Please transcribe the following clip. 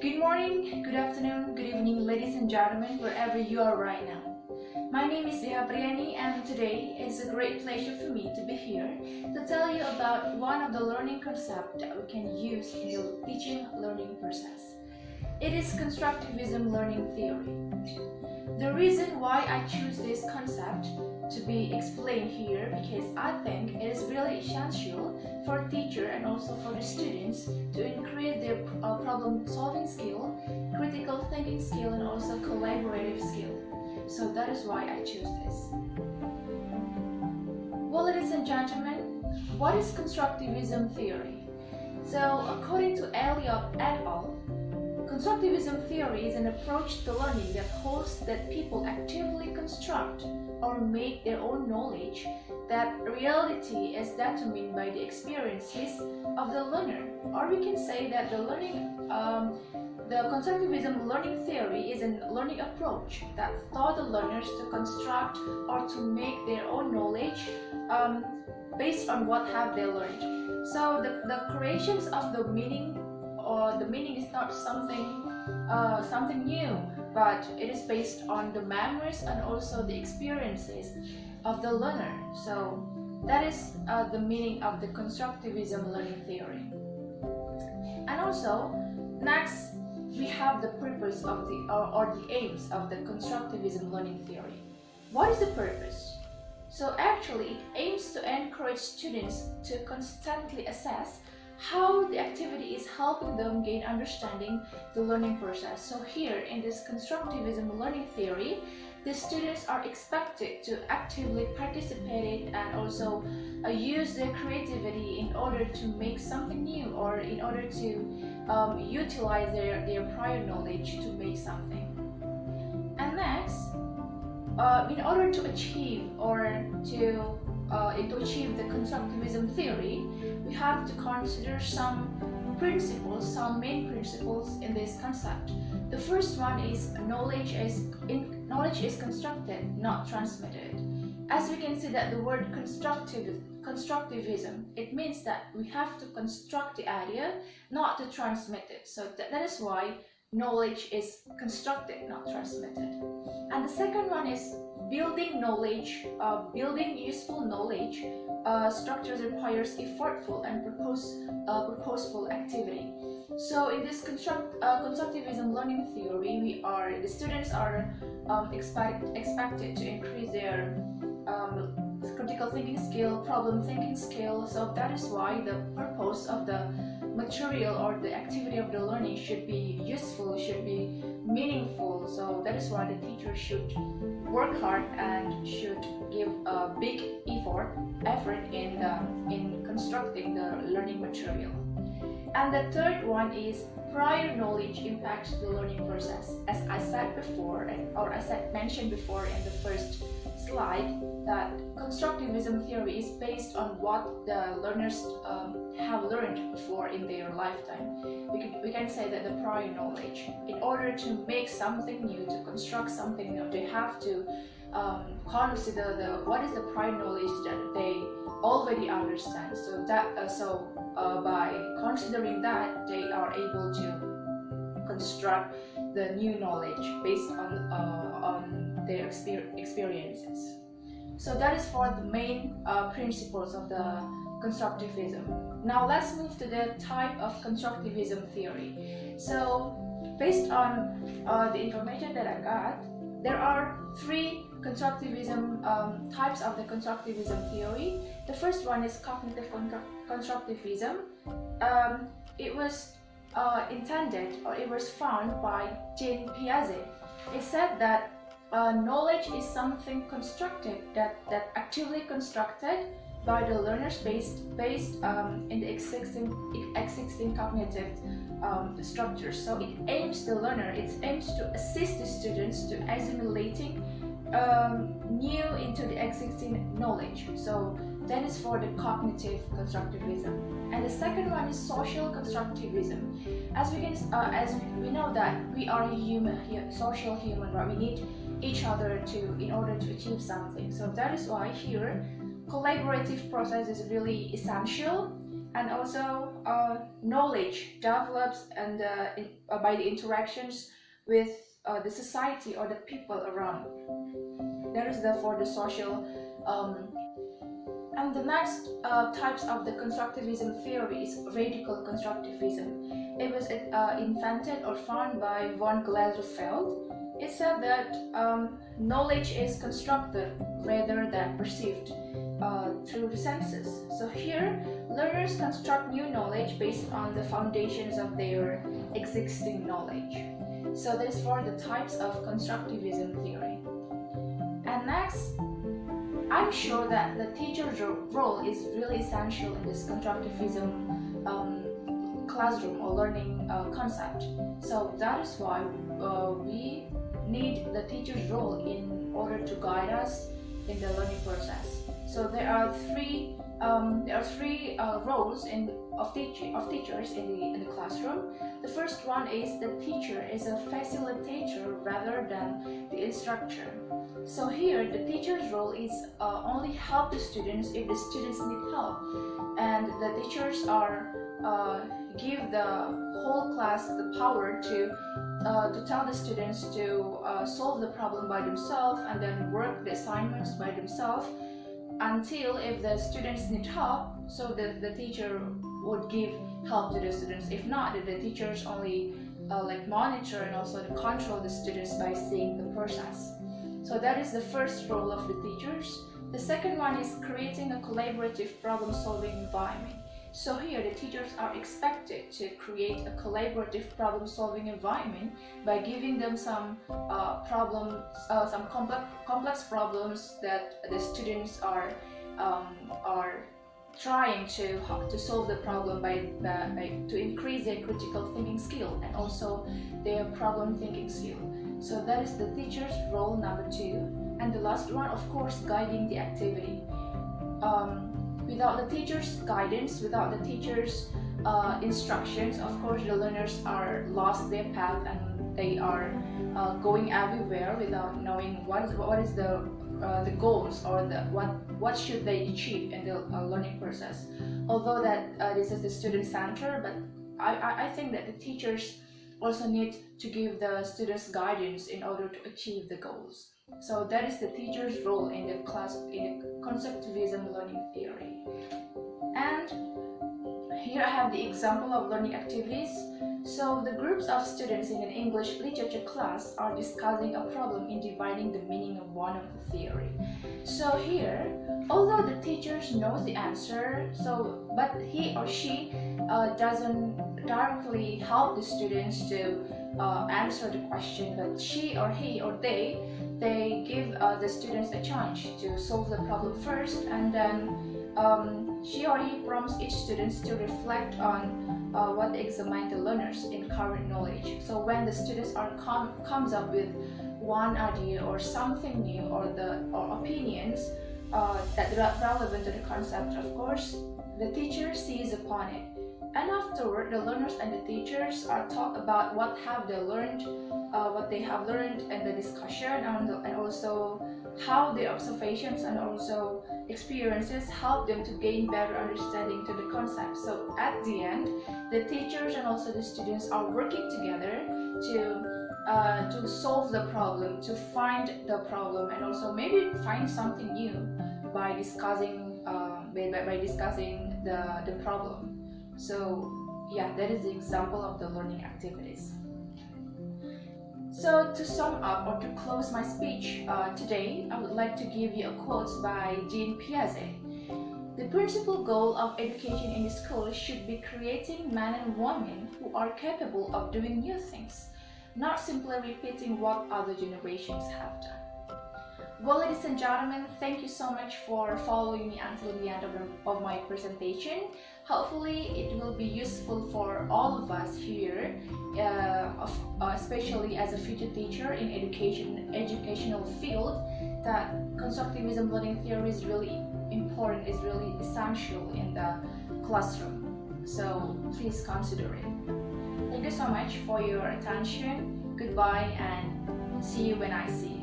Good morning, good afternoon, good evening, ladies and gentlemen, wherever you are right now. My name is Diah Apriani, and today is a great pleasure for me to be here to tell you about one of the learning concepts that we can use in the teaching learning process. It is Constructivism learning theory. The reason why I choose this concept to be explained here because I think it is really essential for teacher and also for the students to increase their problem solving skill, critical thinking skill, and also collaborative skill. So that is why I choose this. Well, ladies and gentlemen, what is Constructivism theory? So according to Elliot et al., Constructivism theory is an approach to learning that holds that people actively construct or make their own knowledge, that reality is determined by the experiences of the learner. Or we can say that the Constructivism learning theory is a learning approach that taught the learners to construct or to make their own knowledge based on what have they learned. So the creations of the meaning, or the meaning is not something new, but it is based on the memories and also the experiences of the learner. So that is the meaning of the Constructivism learning theory. And also, next we have the purpose of or the aims of the Constructivism learning theory. What is the purpose? So actually, it aims to encourage students to constantly assess how the activity is helping them gain understanding the learning process. So here in this Constructivism learning theory, the students are expected to actively participate and also use their creativity in order to make something new, or in order to utilize their prior knowledge to make something. And next, in order to achieve achieve the Constructivism theory, we have to consider some main principles in this concept. The first one is knowledge is constructed, not transmitted. As we can see that the word constructivism, it means that we have to construct the idea, not to transmit it. So that is why knowledge is constructed, not transmitted. And the second one is building knowledge, building useful knowledge structures requires effortful and purposeful activity. So in this Constructivism learning theory, the students are expected to increase their critical thinking skill, problem thinking skill. So that is why the purpose of the material or the activity of the learning should be useful, should be meaningful. So that is why the teacher should work hard and should give a big effort in constructing the learning material. And the third one is prior knowledge impacts the learning process. As I said before, mentioned before in the first slide, that Constructivism theory is based on what the learners have learned before in their lifetime. We can say that the prior knowledge. In order to make something new, to construct something new, they have to consider what is the prior knowledge that they already understand. So by considering that, they are able to construct the new knowledge based on their experiences. So that is for the main principles of the Constructivism. Now let's move to the type of Constructivism theory. So based on the information that I got, there are three Constructivism types of the Constructivism theory. The first one is cognitive constructivism. It was intended, or it was found by Jean Piaget. It said that knowledge is something constructed, that actively constructed by the learners based in the existing cognitive structures. So it aims to assist the students to assimilating new into the existing knowledge. So that is for the cognitive constructivism. And the second one is social constructivism. As we know that we are social human, right? We need each other in order to achieve something. So that is why here collaborative process is really essential. And also knowledge develops and by the interactions with the society or the people around. That is for the social. And the next types of the constructivism theory is radical constructivism. It was invented or found by von Glaserfeld. It said that knowledge is constructed rather than perceived through the senses. So here, learners construct new knowledge based on the foundations of their existing knowledge. So that is for the types of constructivism theory. And next, I'm sure that the teacher's role is really essential in this constructivism classroom or learning concept. So that is why we need the teacher's role in order to guide us in the learning process. So there are three roles of teachers in the classroom. The first one is the teacher is a facilitator rather than the instructor. So here the teacher's role is only help the students if the students need help, and the teachers are give the whole class the power to tell the students to solve the problem by themselves and then work the assignments by themselves until if the students need help, so the teacher would give help to the students. If not, the teachers only monitor and also control the students by seeing the process. So that is the first role of the teachers. The second one is creating a collaborative problem-solving environment. So here the teachers are expected to create a collaborative problem-solving environment by giving them some some complex problems that the students are trying to solve the problem by to increase their critical thinking skill and also their problem thinking skill. So that is the teacher's role number 2. And the last one, of course, guiding the activity. Without the teacher's guidance, without the teacher's instructions, of course the learners are lost their path and they are going everywhere without knowing what is the goals or what should they achieve in the learning process. Although that this is the student center, but I think that the teachers also need to give the students guidance in order to achieve the goals. So that is the teacher's role in the constructivism learning theory. And here I have the example of learning activities. So the groups of students in an English literature class are discussing a problem in dividing the meaning of one of the theory. So here, although the teacher knows the answer, but he or she doesn't directly help the students to answer the question, but she or he or they give the students a chance to solve the problem first, and then she or he prompts each student to reflect on what they examine the learners in current knowledge. So when the students comes up with one idea or something new or opinions that are relevant to the concept, of course, the teacher sees upon it. And afterward, the learners and the teachers are taught about what they have learned in the discussion, and also how their observations and also experiences help them to gain better understanding to the concept. So at the end, the teachers and also the students are working together to solve the problem, to find the problem, and also maybe find something new by discussing the problem. So yeah, that is the example of the learning activities. So to sum up or to close my speech today, I would like to give you a quote by Jean Piaget. The principal goal of education in the school should be creating men and women who are capable of doing new things, not simply repeating what other generations have done. Well, ladies and gentlemen, thank you so much for following me until the end of my presentation. Hopefully, it will be useful for all of us here, especially as a future teacher in educational field, that constructivism learning theory is really important, is really essential in the classroom. So please consider it. Thank you so much for your attention. Goodbye and see you when I see you.